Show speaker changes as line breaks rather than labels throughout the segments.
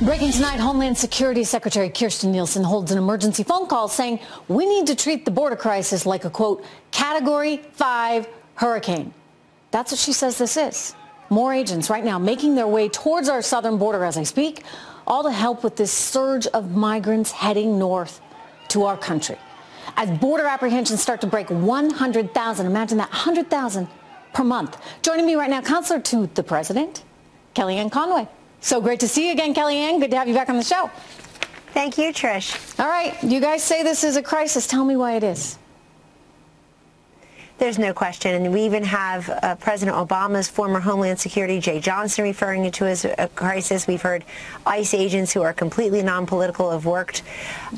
Breaking tonight, Homeland Security Secretary Kirstjen Nielsen holds an emergency phone call saying we need to treat the border crisis like a, quote, Category 5 hurricane. That's what she says this is. More agents right now making their way towards our southern border as I speak, all to help with this surge of migrants heading north to our country. As border apprehensions start to break 100,000, imagine that, 100,000 per month. Joining me right now, Counselor to the President, Kellyanne Conway. So great to see you again, Kellyanne. Good to have you back on the show.
Thank you, Trish.
All right. You guys say this is a crisis. Tell me why it is.
There's no question. And we even have President Obama's former Homeland Security, Jay Johnson, referring it to as a crisis. We've heard ICE agents who are completely non-political have worked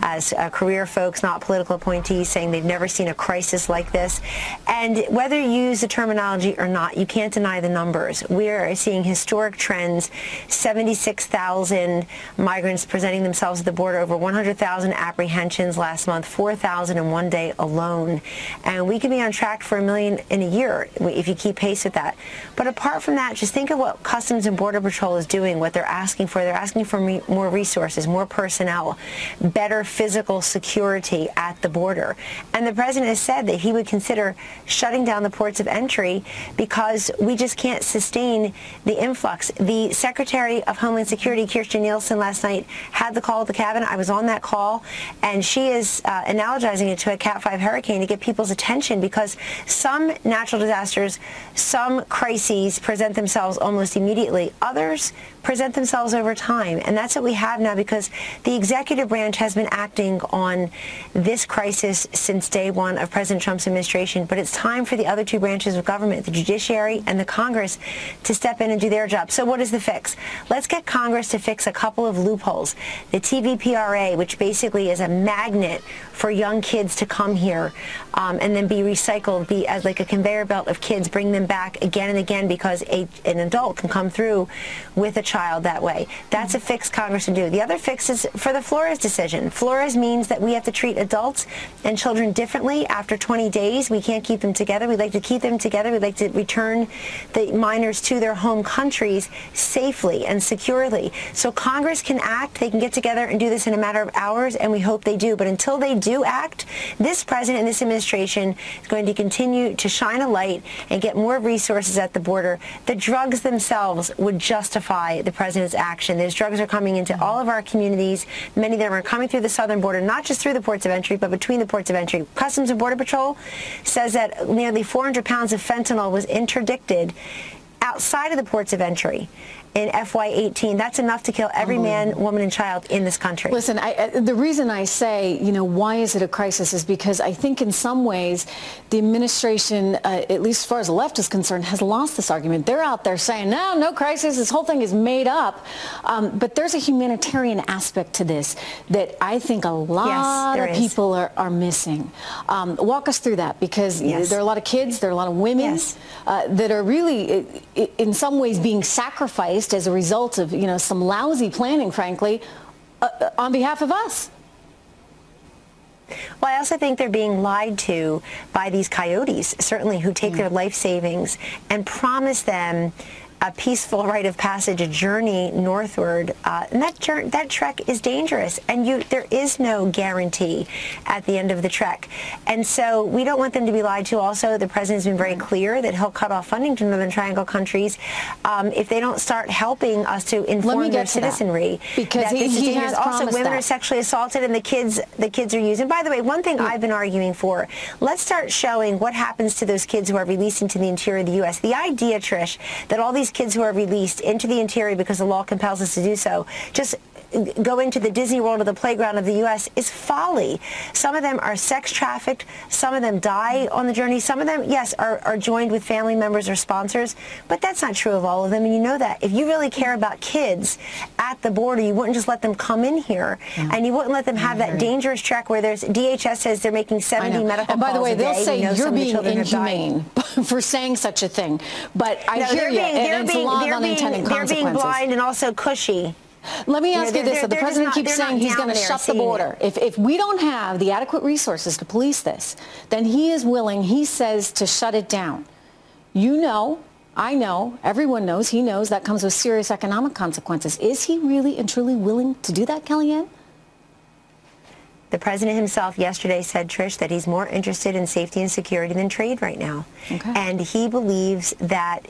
as career folks, not political appointees, saying they've never seen a crisis like this. And whether you use the terminology or not, you can't deny the numbers. We are seeing historic trends, 76,000 migrants presenting themselves at the border, over 100,000 apprehensions last month, 4,000 in one day alone. And we could be on track for 1 million in a year if you keep pace with that. But apart from that, just think of what Customs and Border Patrol is doing, what they're asking for. They're asking for more resources, more personnel, better physical security at the border. And the president has said that he would consider shutting down the ports of entry because we just can't sustain the influx. The Secretary of Homeland Security, Kirstjen Nielsen, last night had the call at the cabinet. I was on that call, and she is analogizing it to a Cat 5 hurricane to get people's attention because some natural disasters, some crises present themselves almost immediately. Others present themselves over time. And that's what we have now because the executive branch has been acting on this crisis since day one of President Trump's administration. But it's time for the other two branches of government, the judiciary and the Congress, to step in and do their job. So what is the fix? Let's get Congress to fix a couple of loopholes. The TVPRA, which basically is a magnet for young kids to come here and then be recycled, be as like a conveyor belt of kids, bring them back again and again because an adult can come through with a child that way. That's a fix Congress can do. The other fix is for the Flores decision. Flores means that we have to treat adults and children differently after 20 days. We can't keep them together. We'd like to keep them together. We'd like to return the minors to their home countries safely and securely. So Congress can act. They can get together and do this in a matter of hours, and we hope they do. But until they do act, this president and this administration is going to continue to shine a light and get more resources at the border. The drugs themselves would justify the president's action. Those drugs are coming into all of our communities. Many of them are coming through the southern border, not just through the ports of entry, but between the ports of entry. Customs and Border Patrol says that nearly 400 pounds of fentanyl was interdicted outside of the ports of entry in FY18. That's enough to kill every man, woman, and child in this country.
Listen, the reason I say, why is it a crisis is because I think in some ways the administration, at least as far as the left is concerned, has lost this argument. They're out there saying, no crisis, this whole thing is made up. But there's a humanitarian aspect to this that I think a lot of people are missing. Walk us through that because there are a lot of kids, there are a lot of women that are really, in some ways, being sacrificed as a result of, some lousy planning, frankly, on behalf of us.
Well, I also think they're being lied to by these coyotes, certainly, who take their life savings and promise them a peaceful rite of passage, a journey northward, and that trek is dangerous, and there is no guarantee at the end of the trek. And so we don't want them to be lied to. Also, the president's been very clear that he'll cut off funding to Northern Triangle countries if they don't start helping us to inform their citizenry.
Because he has
also women
that.
Are sexually assaulted and the kids are used. And by the way, one thing I've been arguing for, let's start showing what happens to those kids who are released into the interior of the U.S. The idea, Trish, that all these kids who are released into the interior because the law compels us to do so just go into the Disney World or the playground of the U.S. is folly. Some of them are sex trafficked. Some of them die on the journey. Some of them, yes, are joined with family members or sponsors, but that's not true of all of them, and you know that. If you really care about kids at the border, you wouldn't just let them come in here, and you wouldn't let them have that dangerous trek where DHS says they're making 70 medical calls a day.
And by the way, they'll say you're being inhumane for saying such a thing, but I hear you, and it's a lot of unintended consequences.
They're being blind and also cushy.
Let me ask you this. The president keeps saying he's going to shut the border. If we don't have the adequate resources to police this, then he is willing, he says, to shut it down. You know I know, everyone knows, he knows that comes with serious economic consequences. Is he really and truly willing to do that, Kellyanne?
The president himself yesterday said, Trish, that he's more interested in safety and security than trade right now.
Okay.
And he believes that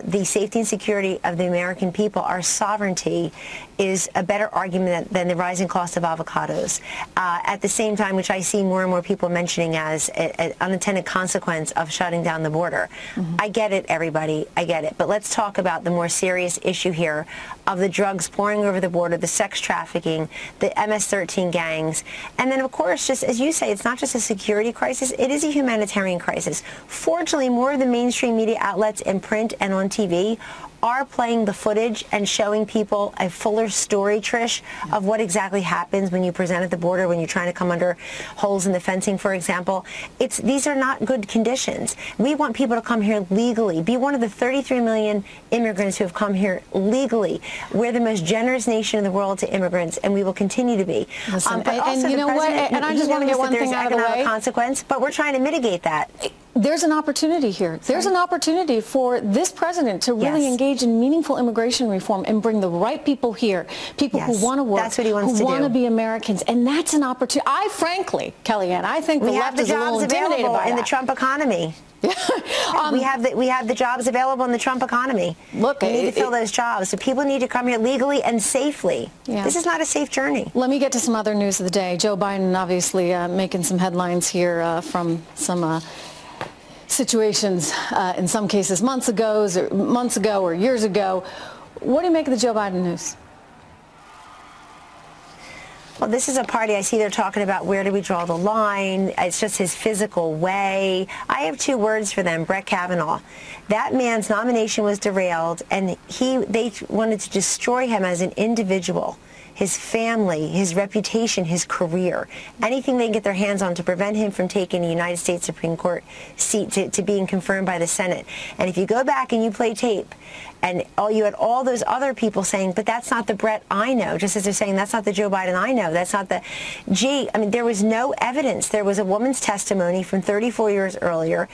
the safety and security of the American people, our sovereignty, is a better argument than the rising cost of avocados. At the same time, which I see more and more people mentioning as an unintended consequence of shutting down the border. Mm-hmm. I get it, everybody. I get it. But let's talk about the more serious issue here of the drugs pouring over the border, the sex trafficking, the MS-13 gangs. And then, of course, just as you say, it's not just a security crisis. It is a humanitarian crisis. Fortunately, more of the mainstream media outlets in print and on TV are playing the footage and showing people a fuller story, Trish, of what exactly happens when you present at the border, when you're trying to come under holes in the fencing, for example. These are not good conditions. We want people to come here legally, be one of the 33 million immigrants who have come here legally. We're the most generous nation in the world to immigrants, and we will continue to be.
Listen, but also, you know what? And I just want to get one thing out of the way.
Consequence, but we're trying to mitigate that.
There's an opportunity here. There's an opportunity for this president to really engage in meaningful immigration reform and bring the right people here, people who want to work,
that's what he wants
who
to
want to be Americans. And that's an opportunity. I frankly, Kellyanne, I think the left is a little intimidated by
in
that.
the Trump economy. We have the jobs available in the Trump economy.
Look,
we need to fill those jobs. So people need to come here legally and safely.
Yeah.
This is not a safe journey.
Let me get to some other news of the day. Joe Biden obviously making some headlines here from some situations, in some cases months ago or years ago. What do you make of the Joe Biden news?
Well, this is a party I see they're talking about where do we draw the line. It's just his physical way. I have two words for them, Brett Kavanaugh. That man's nomination was derailed, and they wanted to destroy him as an individual, his family, his reputation, his career, anything they can get their hands on to prevent him from taking a United States Supreme Court seat to being confirmed by the Senate. And if you go back and you play tape, and you had all those other people saying, but that's not the Brett I know, just as they're saying, that's not the Joe Biden I know, that's not the, I mean, there was no evidence. There was a woman's testimony from 34 years earlier,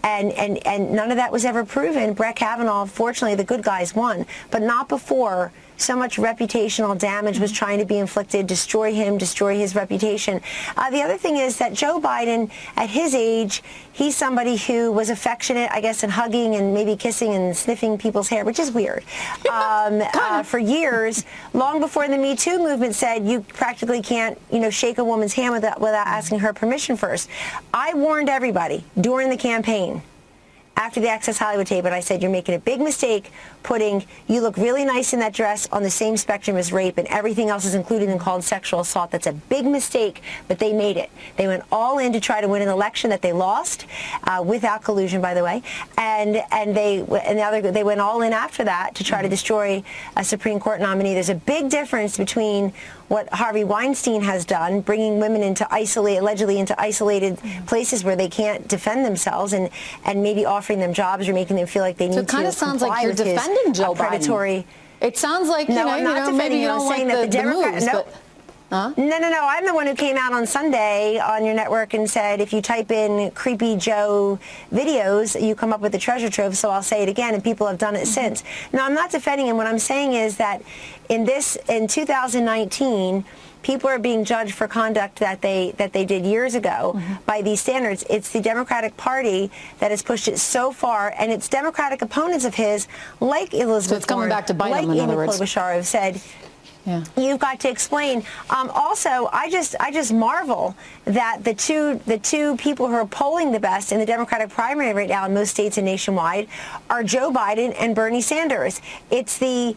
and none of that was ever proven. Brett Kavanaugh, fortunately, the good guys won, but not before so much reputational damage was trying to be inflicted, destroy him, destroy his reputation. The other thing is that Joe Biden, at his age, he's somebody who was affectionate, I guess, in hugging and maybe kissing and sniffing people's hair, which is weird. For years, long before the Me Too movement said you practically can't, shake a woman's hand without asking her permission first. I warned everybody during the campaign, after the Access Hollywood tape, and I said, you're making a big mistake putting, you look really nice in that dress, on the same spectrum as rape, and everything else is included and called sexual assault. That's a big mistake, but they made it. They went all in to try to win an election that they lost, without collusion, by the way, and they went all in after that to try to destroy a Supreme Court nominee. There's a big difference between what Harvey Weinstein has done, bringing women allegedly into isolated places where they can't defend themselves, and maybe offering them jobs or making them feel like they need to.
So it kind of sounds like you're defending Joe Biden. It sounds like, maybe you don't like the moves, but... Huh?
No. I'm the one who came out on Sunday on your network and said, if you type in Creepy Joe videos, you come up with a treasure trove. So I'll say it again, and people have done it since. No, I'm not defending him. What I'm saying is that in 2019, people are being judged for conduct that they did years ago by these standards. It's the Democratic Party that has pushed it so far, and it's Democratic opponents of his, like Elizabeth
So it's coming back to bite
like
him, in
Amy
other words.
Klobuchar, have said, you've got to explain. Also, I just marvel that the two people who are polling the best in the Democratic primary right now in most states and nationwide are Joe Biden and Bernie Sanders. It's the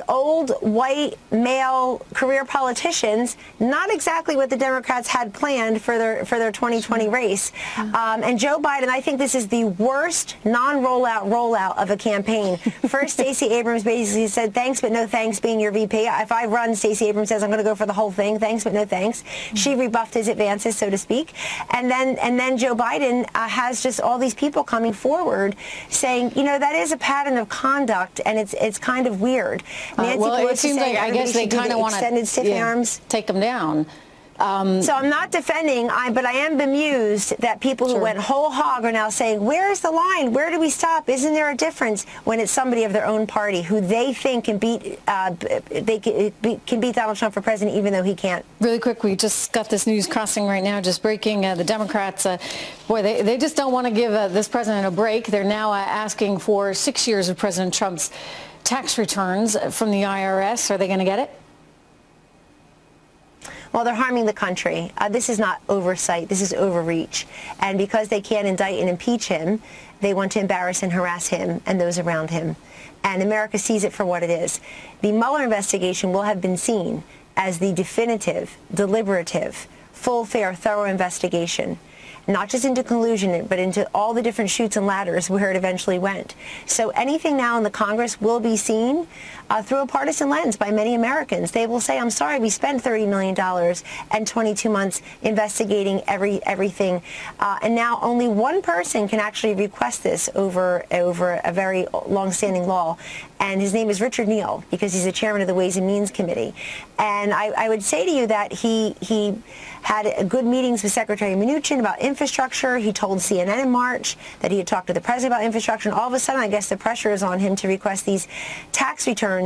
old white male career politicians, not exactly what the Democrats had planned for their 2020 race. And Joe Biden, I think this is the worst rollout of a campaign. First, Stacey Abrams basically said, thanks but no thanks, being your VP. If I run, Stacey Abrams says, I'm going to go for the whole thing, thanks but no thanks. She rebuffed his advances, so to speak. And then Joe Biden has just all these people coming forward saying, that is a pattern of conduct, and it's kind of weird. Nancy
well,
Pelosi
it seems like, I guess they kind of want to
extended stiff arms.
Take them down.
So I'm not defending, but I am bemused that people who went whole hog are now saying, where's the line? Where do we stop? Isn't there a difference when it's somebody of their own party who they think can beat Donald Trump for president even though he can't?
Really quick, we just got this news crossing right now, just breaking. The Democrats, boy, they just don't want to give this president a break. They're now asking for 6 years of President Trump's tax returns from the IRS. Are they going to get it?
Well, they're harming the country. This is not oversight. This is overreach. And because they can't indict and impeach him, they want to embarrass and harass him and those around him. And America sees it for what it is. The Mueller investigation will have been seen as the definitive, deliberative, full, fair, thorough investigation, not just into collusion, but into all the different chutes and ladders where it eventually went. So anything now in the Congress will be seen through a partisan lens by many Americans. They will say, I'm sorry, we spent $30 million and 22 months investigating everything. And now only one person can actually request this over a very long-standing law. And his name is Richard Neal, because he's the chairman of the Ways and Means Committee. And I would say to you that he had good meetings with Secretary Mnuchin about infrastructure. He told CNN in March that he had talked to the president about infrastructure. And all of a sudden, I guess the pressure is on him to request these tax returns.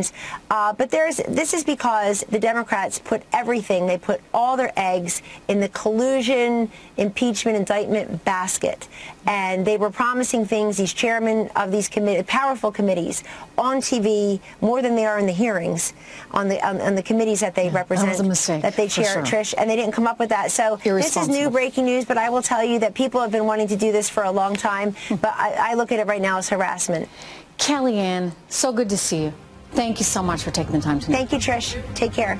But this is because the Democrats put everything, they put all their eggs in the collusion, impeachment, indictment basket. And they were promising things, these chairmen of these powerful committees, on TV more than they are in the hearings on the committees that they represent,
that was a mistake,
that they chair, Trish, and they didn't come up with that. So this is new breaking news, but I will tell you that people have been wanting to do this for a long time, but I look at it right now as harassment.
Kellyanne, so good to see you. Thank you so much for taking the time tonight.
Thank you, Trish. Take care.